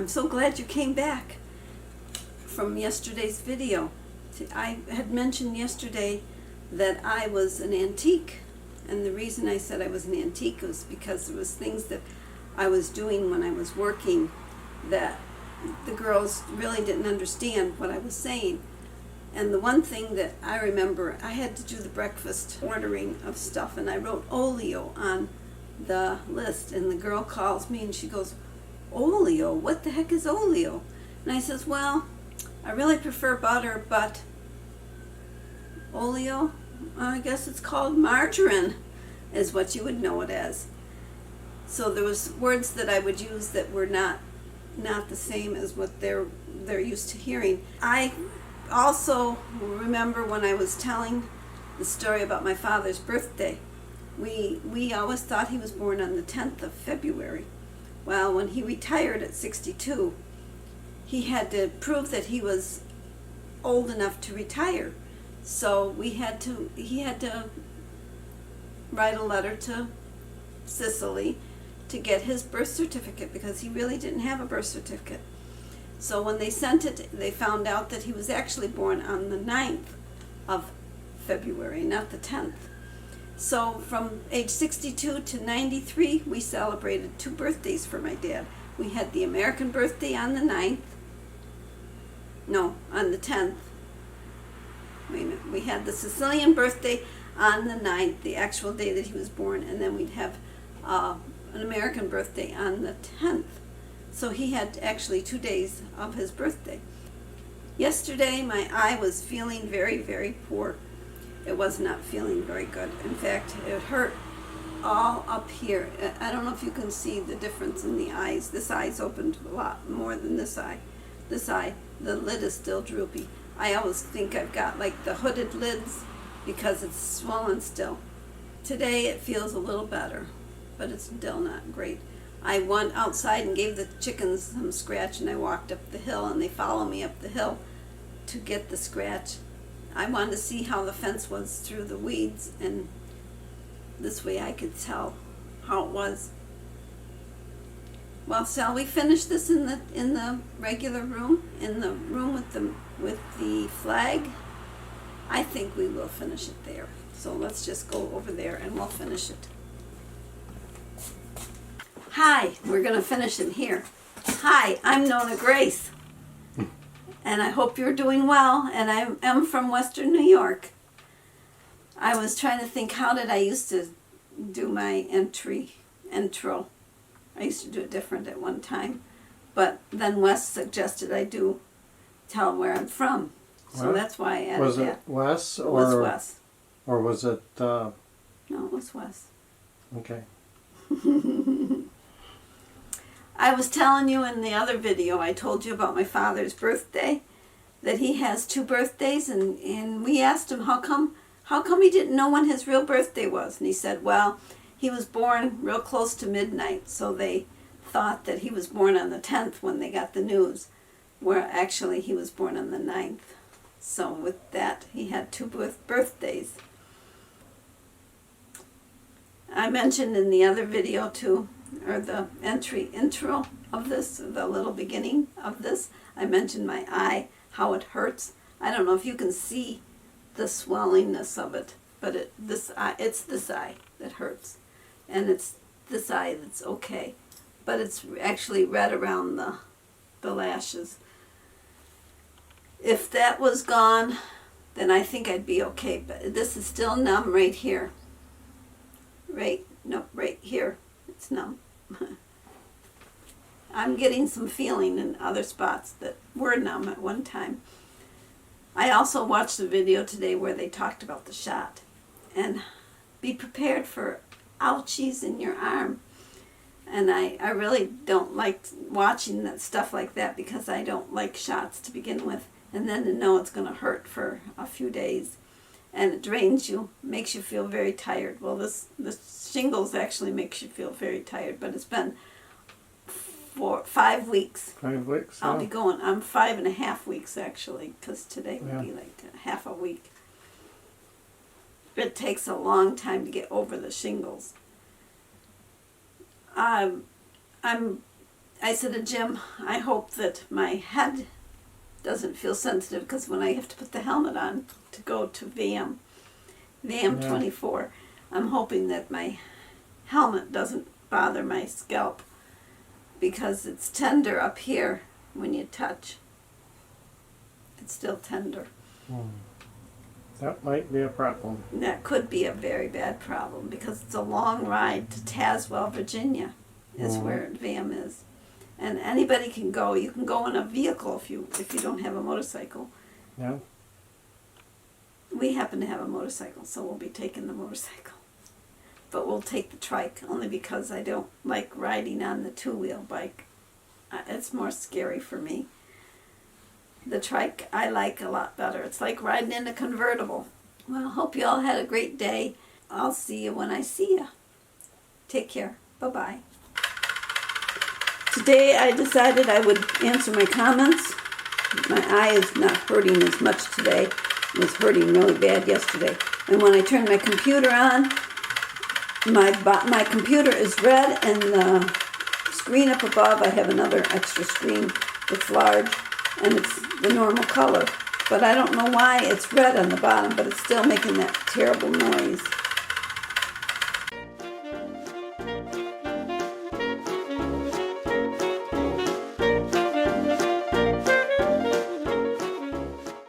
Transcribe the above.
I'm so glad you came back from yesterday's video. I had mentioned yesterday that I was an antique, and the reason I said I was an antique was because there was things that I was doing when I was working that the girls really didn't understand what I was saying. And the one thing that I remember, I had to do the breakfast ordering of stuff, and I wrote Oleo on the list, and the girl calls me and she goes, Oleo? What the heck is Oleo? And I says, well, I really prefer butter, but Oleo, I guess it's called margarine, is what you would know it as. So there was words that I would use that were not the same as what they're used to hearing. I also remember when I was telling the story about my father's birthday, we always thought he was born on the 10th of February. Well, when he retired at 62, he had to prove that he was old enough to retire. So he had to write a letter to Sicily to get his birth certificate, because he really didn't have a birth certificate. So when they sent it, they found out that he was actually born on the 9th of February, not the 10th. So from age 62 to 93, we celebrated 2 birthdays for my dad. We had the American birthday on the 9th. No, on the 10th. Wait a minute. We had the Sicilian birthday on the 9th, the actual day that he was born, and then we'd have an American birthday on the 10th. So he had actually 2 days of his birthday. Yesterday, my eye was feeling very, very poor. It was not feeling very good. In fact, it hurt all up here. I don't know if you can see the difference in the eyes. This eye's opened a lot more than this eye. This eye, the lid is still droopy. I always think I've got like the hooded lids because it's swollen still. Today it feels a little better, but it's still not great. I went outside and gave the chickens some scratch, and I walked up the hill, and they follow me up the hill to get the scratch. I wanted to see how the fence was through the weeds, and this way I could tell how it was. Well, shall we finish this in the regular room, in the room with the flag? I think we will finish it there. So let's just go over there and we'll finish it. Hi, we're going to finish it here. Hi, I'm NonnaGrace, and I hope you're doing well, and I am from Western New York. I was trying to think, how did I used to do my intro? I used to do it different at one time, but then Wes suggested I do tell where I'm from, so that's why I added that. Was it Wes? It was Wes. Or was it... No, it was Wes. Okay. I was telling you in the other video, I told you about my father's birthday, that he has 2 birthdays, and we asked him how come he didn't know when his real birthday was. And he said, well, he was born real close to midnight, so they thought that he was born on the 10th when they got the news, where actually he was born on the 9th. So with that, he had 2 birthdays. I mentioned in the other video too, or the intro of this, the little beginning of this, I mentioned my eye, how it hurts. I don't know if you can see the swellingness of it, but it's this eye that hurts, and it's this eye that's okay, but it's actually red around the lashes. If that was gone, then I think I'd be okay, but this is still numb right here. Right here. It's numb. I'm getting some feeling in other spots that were numb at one time. I also watched the video today where they talked about the shot. And be prepared for ouchies in your arm. And I really don't like watching that stuff like that, because I don't like shots to begin with. And then to know it's going to hurt for a few days. And it drains you, makes you feel very tired. Well, this shingles actually makes you feel very tired, but it's been 5 weeks. 5 weeks? I'll be going, I'm 5.5 weeks actually, because today would be like half a week. It takes a long time to get over the shingles. I said to Jim, I hope that my head doesn't feel sensitive, because when I have to put the helmet on to go to VM Yeah. 24, I'm hoping that my helmet doesn't bother my scalp, because it's tender up here when you touch. It's still tender. That might be a problem. And that could be a very bad problem, because it's a long ride to Tazewell, Virginia, is where VM is. And anybody can go. You can go in a vehicle if you don't have a motorcycle. Yeah. We happen to have a motorcycle, so we'll be taking the motorcycle. But we'll take the trike, only because I don't like riding on the two-wheel bike. It's more scary for me. The trike I like a lot better. It's like riding in a convertible. Well, hope you all had a great day. I'll see you when I see you. Take care. Bye-bye. Today I decided I would answer my comments. My eye is not hurting as much today. It was hurting really bad yesterday. And when I turn my computer on, my computer is red, and the screen up above, I have another extra screen that's large, and it's the normal color. But I don't know why it's red on the bottom, but it's still making that terrible noise.